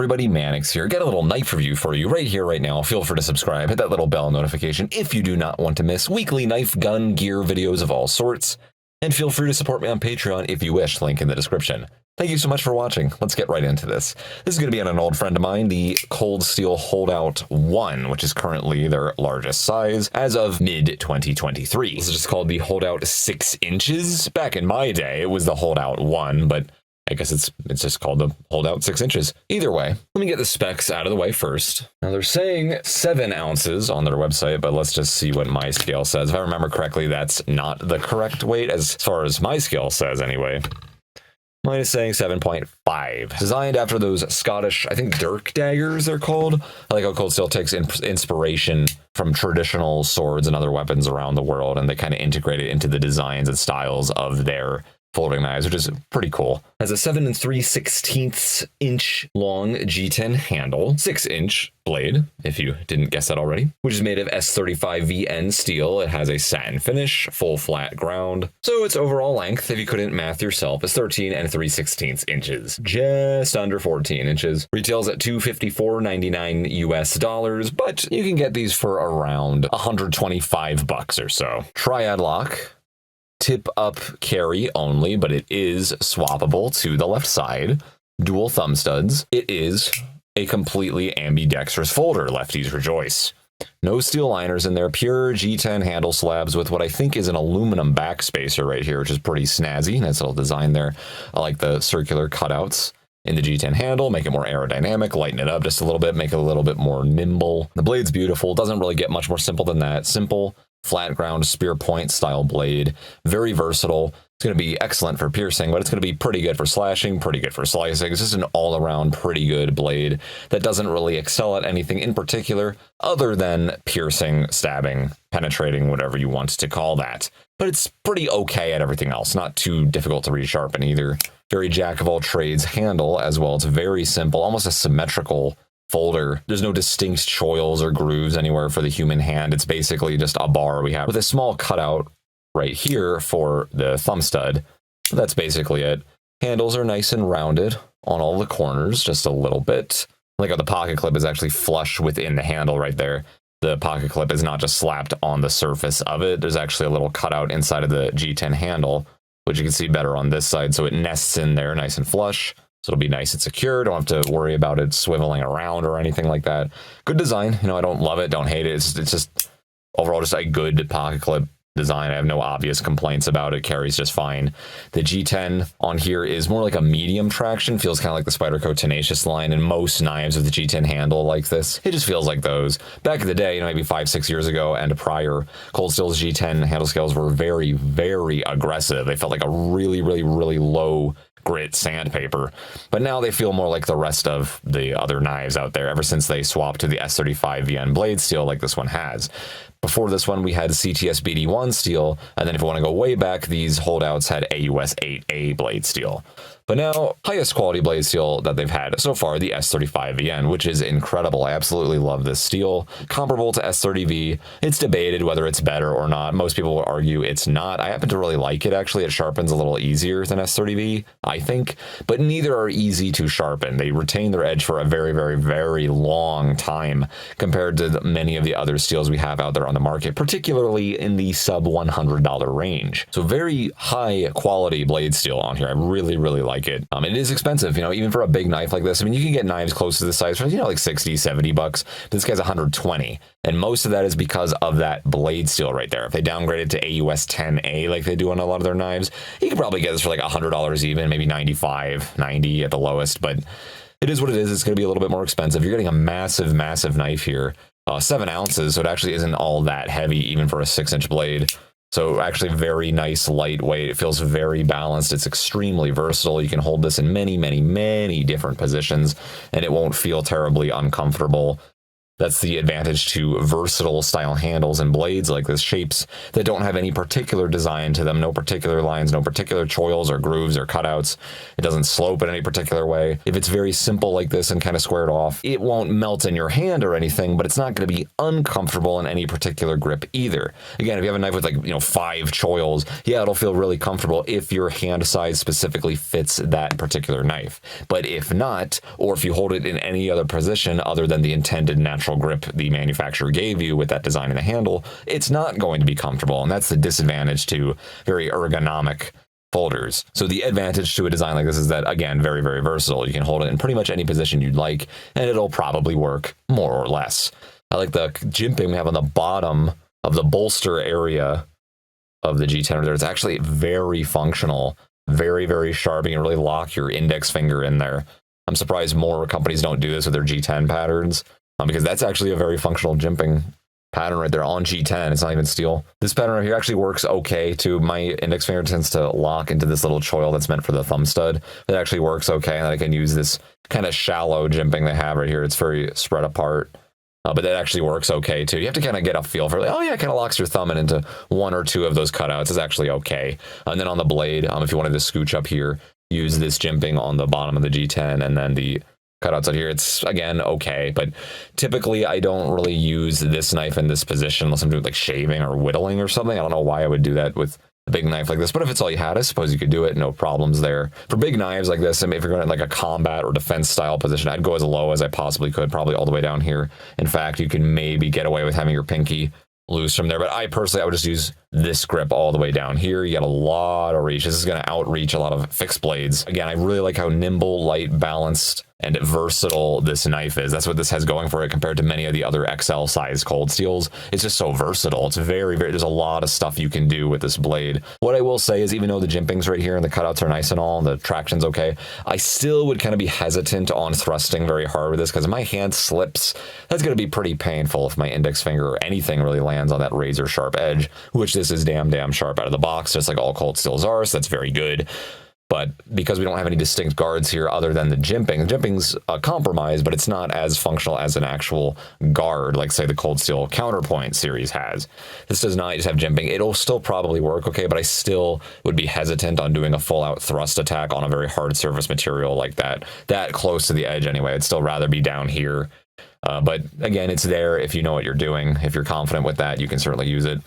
everybody, Mannix here. Get a little knife review for you right here, right now. Feel free to subscribe, hit that little bell notification if you do not want to miss weekly knife, gun, gear videos of all sorts. And feel free to support me on Patreon if you wish, link in the description. Thank you so much for watching. Let's get right into this. This is going to be on an old friend of mine, the Cold Steel Holdout 1, which is currently their largest size as of mid-2023. This is just called the Holdout 6 inches. Back in my day, it was the Holdout 1, but I guess it's just called the Holdout 6 inches. Either way, let me get the specs out of the way first. Now they're saying 7 ounces on their website, but let's just see what my scale says. If I remember correctly, that's not the correct weight as far as my scale says anyway. Mine is saying 7.5. Designed after those Scottish, I think Dirk daggers they're called. I like how Cold Steel takes inspiration from traditional swords and other weapons around the world, and they kind of integrate it into the designs and styles of their folding knives, which is pretty cool. Has a 7 3/16 inch long G10 handle, 6-inch blade, if you didn't guess that already, which is made of S35VN steel. It has a satin finish, full flat ground. So its overall length, if you couldn't math yourself, is 13 3/16 inches, just under 14 inches. Retails at $254.99 US, but you can get these for around $125 or so. Triad lock. Tip up carry only, but it is swappable to the left side. Dual thumb studs. It is a completely ambidextrous folder. Lefties rejoice. No steel liners in there. Pure G10 handle slabs with what I think is an aluminum backspacer right here, which is pretty snazzy. Nice little design there. I like the circular cutouts in the G10 handle, make it more aerodynamic, lighten it up just a little bit, make it a little bit more nimble. The blade's beautiful. Doesn't really get much more simple than that. Simple, flat ground spear point style blade. Very versatile. It's going to be excellent for piercing, but it's going to be pretty good for slashing, pretty good for slicing. It's just an all-around pretty good blade that doesn't really excel at anything in particular other than piercing, stabbing, penetrating, whatever you want to call that. But it's pretty okay at everything else. Not too difficult to resharpen either. Very jack of all trades handle as well. It's very simple, almost a symmetrical folder. There's no distinct choils or grooves anywhere for the human hand. It's basically just a bar we have with a small cutout right here for the thumb stud. That's basically it. Handles are nice and rounded on all the corners, just a little bit. Like how the pocket clip is actually flush within the handle right there. The pocket clip is not just slapped on the surface of it. There's actually a little cutout inside of the G10 handle, which you can see better on this side. So it nests in there nice and flush. So it'll be nice and secure. Don't have to worry about it swiveling around or anything like that. Good design. You know, I don't love it, don't hate it. It's just overall just a good pocket clip design. I have no obvious complaints about it. Carries just fine. The G10 on here is more like a medium traction. Feels kind of like the Spyderco Tenacious line, and most knives with the G10 handle like this. It just feels like those. Back in the day, you know, maybe 5-6 years ago and prior, Cold Steel's G10 handle scales were very, very aggressive. They felt like a really, really, really low grit sandpaper, but now they feel more like the rest of the other knives out there ever since they swapped to the S35VN blade steel like this one has. Before this one, we had CTS BD1 steel, and then if you want to go way back, these holdouts had AUS 8A blade steel. But now, highest quality blade steel that they've had so far, the S35VN, which is incredible. I absolutely love this steel. Comparable to S30V. It's debated whether it's better or not. Most people will argue it's not. I happen to really like it, actually. It sharpens a little easier than S30V, I think. But neither are easy to sharpen. They retain their edge for a very, very, very long time compared to many of the other steels we have out there on the market, particularly in the sub $100 range. So very high quality blade steel on here. I really, really like it. It is expensive, you know, even for a big knife like this. I mean, you can get knives close to this size for, you know, like 60, 70 bucks. This guy's 120. And most of that is because of that blade steel right there. If they downgrade it to AUS 10A like they do on a lot of their knives, you could probably get this for like $100 even, maybe 95, 90 at the lowest. But it is what it is. It's going to be a little bit more expensive. You're getting a massive, massive knife here. 7 ounces, so it actually isn't all that heavy even for a 6-inch blade. So actually very nice lightweight. It feels very balanced. It's extremely versatile. You can hold this in many, many, many different positions and it won't feel terribly uncomfortable. That's the advantage to versatile style handles and blades like this, shapes that don't have any particular design to them, no particular lines, no particular choils or grooves or cutouts. It doesn't slope in any particular way. If it's very simple like this and kind of squared off, it won't melt in your hand or anything, but it's not going to be uncomfortable in any particular grip either. Again, if you have a knife with, like, 5 choils, yeah, it'll feel really comfortable if your hand size specifically fits that particular knife. But if not, or if you hold it in any other position other than the intended natural grip the manufacturer gave you with that design in the handle, it's not going to be comfortable, and that's the disadvantage to very ergonomic folders. So the advantage to a design like this is that, again, very, very versatile. You can hold it in pretty much any position you'd like, and it'll probably work more or less. I like the jimping we have on the bottom of the bolster area of the G10 there. It's actually very functional, very, very sharp. You can really lock your index finger in there. I'm surprised more companies don't do this with their G10 patterns, because that's actually a very functional jimping pattern right there on G10. It's not even steel. This pattern right here actually works okay too. My index finger tends to lock into this little choil that's meant for the thumb stud. It actually works okay, and I can use this kind of shallow jimping they have right here. It's very spread apart, but that actually works okay too. You have to kind of get a feel for, like, oh yeah, it kind of locks your thumb into 1 or 2 of those cutouts. It's actually okay. And then on the blade, if you wanted to scooch up here, use this jimping on the bottom of the G10, and then the cutouts out here, it's, again, okay. But typically I don't really use this knife in this position unless I'm doing like shaving or whittling or something. I don't know why I would do that with a big knife like this, but if it's all you had, I suppose you could do it, no problems there. For big knives like this, if you're going to like a combat or defense style position, I'd go as low as I possibly could, probably all the way down here. In fact, you can maybe get away with having your pinky loose from there, but I personally, I would just use this grip all the way down here. You got a lot of reach. This is going to outreach a lot of fixed blades. Again, I really like how nimble, light, balanced, and versatile this knife is. That's what this has going for it compared to many of the other XL size cold steels. It's just so versatile. It's very, very, there's a lot of stuff you can do with this blade. What I will say is, even though the jimping's right here and the cutouts are nice and all, and the traction's okay, I still would kind of be hesitant on thrusting very hard with this, because if my hand slips, that's going to be pretty painful if my index finger or anything really lands on that razor sharp edge, which this is damn sharp out of the box, just like all cold steels are, so that's very good. But because we don't have any distinct guards here other than the jimping's a compromise, but it's not as functional as an actual guard, like, say, the Cold Steel Counterpoint series has. This does not just have jimping. It'll still probably work okay, but I still would be hesitant on doing a full-out thrust attack on a very hard surface material like that close to the edge anyway. I'd still rather be down here. But again, it's there if you know what you're doing. If you're confident with that, you can certainly use it.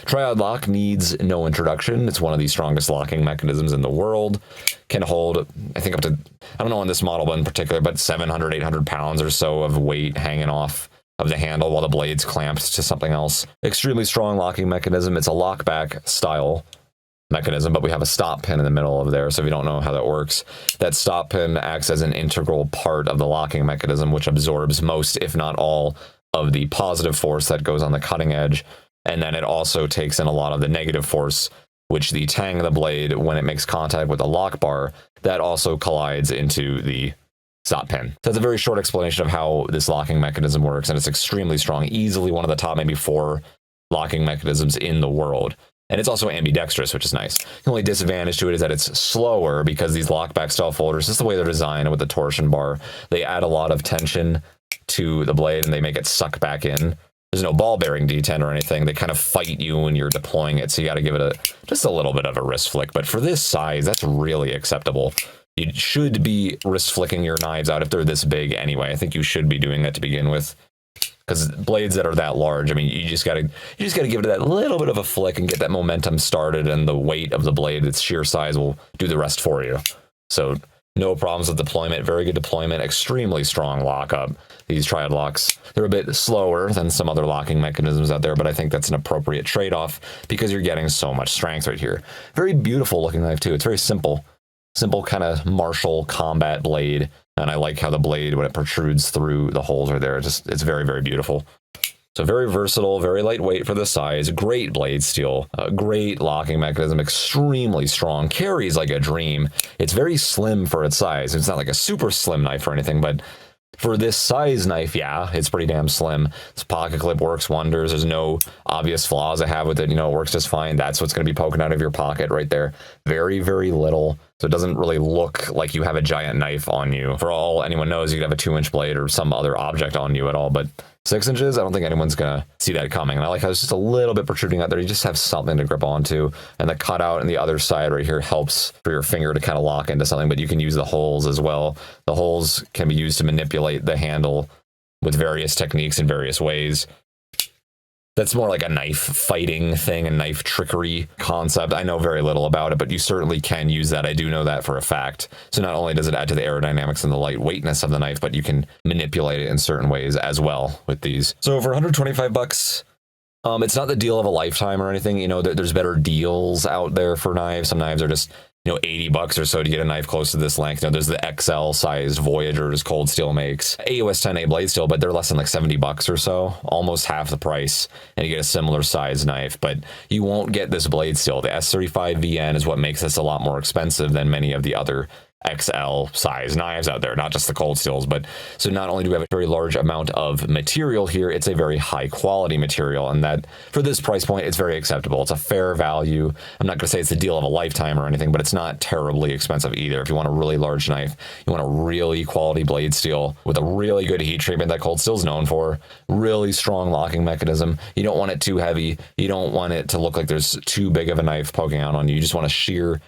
Triad lock needs no introduction. It's one of the strongest locking mechanisms in the world. Can hold, I think, up to, I don't know on this model in particular, but 700, 800 pounds or so of weight hanging off of the handle while the blade's clamped to something else. Extremely strong locking mechanism. It's a lockback style mechanism, but we have a stop pin in the middle of there, so if you don't know how that works, that stop pin acts as an integral part of the locking mechanism, which absorbs most, if not all, of the positive force that goes on the cutting edge, and then it also takes in a lot of the negative force, which the tang of the blade, when it makes contact with the lock bar, that also collides into the stop pin. So that's a very short explanation of how this locking mechanism works, and it's extremely strong, easily one of the top maybe 4 locking mechanisms in the world. And it's also ambidextrous, which is nice. The only disadvantage to it is that it's slower, because these lockback style folders, just the way they're designed with the torsion bar, they add a lot of tension to the blade and they make it suck back in. There's no ball bearing detent or anything. They kind of fight you when you're deploying it, so you got to give it just a little bit of a wrist flick. But for this size, that's really acceptable. You should be wrist flicking your knives out if they're this big anyway. I think you should be doing that to begin with. Because blades that are that large, I mean, you just gotta give it that little bit of a flick and get that momentum started, and the weight of the blade, its sheer size, will do the rest for you. So no problems with deployment, very good deployment, extremely strong lockup. These triad locks, they're a bit slower than some other locking mechanisms out there, but I think that's an appropriate trade-off because you're getting so much strength right here. Very beautiful looking knife too. It's very simple kind of martial combat blade. And I like how the blade, when it protrudes through the holes are there, it's very, very beautiful. So very versatile, very lightweight for the size, great blade steel, great locking mechanism, extremely strong, carries like a dream. It's very slim for its size. It's not like a super slim knife or anything, but for this size knife, yeah, it's pretty damn slim. This pocket clip works wonders. There's no obvious flaws I have with it. You know, it works just fine. That's what's going to be poking out of your pocket right there. Very, very little. So it doesn't really look like you have a giant knife on you. For all anyone knows, you could have a 2-inch blade or some other object on you at all, but 6 inches, I don't think anyone's gonna see that coming. And I like how it's just a little bit protruding out there. You just have something to grip onto. And the cutout on the other side right here helps for your finger to kind of lock into something, but you can use the holes as well. The holes can be used to manipulate the handle with various techniques in various ways. That's more like a knife fighting thing, a knife trickery concept. I know very little about it, but you certainly can use that. I do know that for a fact. So not only does it add to the aerodynamics and the lightweightness of the knife, but you can manipulate it in certain ways as well with these. So for 125 bucks, it's not the deal of a lifetime or anything. You know, there's better deals out there for knives. Some knives are just, you know, 80 bucks or so to get a knife close to this length. You know, there's the XL sized Voyagers Cold Steel makes AOS 10A blade steel, but they're less than like 70 bucks or so, almost half the price, and you get a similar size knife. But you won't get this blade steel. The S35VN is what makes this a lot more expensive than many of the other XL size knives out there, not just the cold steels. But so not only do we have a very large amount of material here, it's a very high quality material, and that for this price point, it's very acceptable. It's a fair value. I'm not going to say it's the deal of a lifetime or anything, but it's not terribly expensive either. If you want a really large knife, you want a really quality blade steel with a really good heat treatment that cold steel is known for, really strong locking mechanism. You don't want it too heavy. You don't want it to look like there's too big of a knife poking out on you. You just want a sheer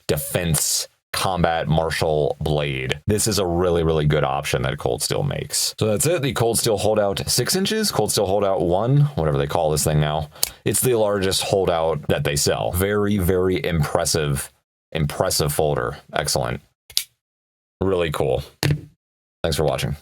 defense combat martial blade. This is a really, really good option that Cold Steel makes. So that's it. The Cold Steel Holdout 6 inches, Cold Steel Holdout 1, whatever they call this thing now. It's the largest holdout that they sell. Very, very impressive folder. Excellent. Really cool. Thanks for watching.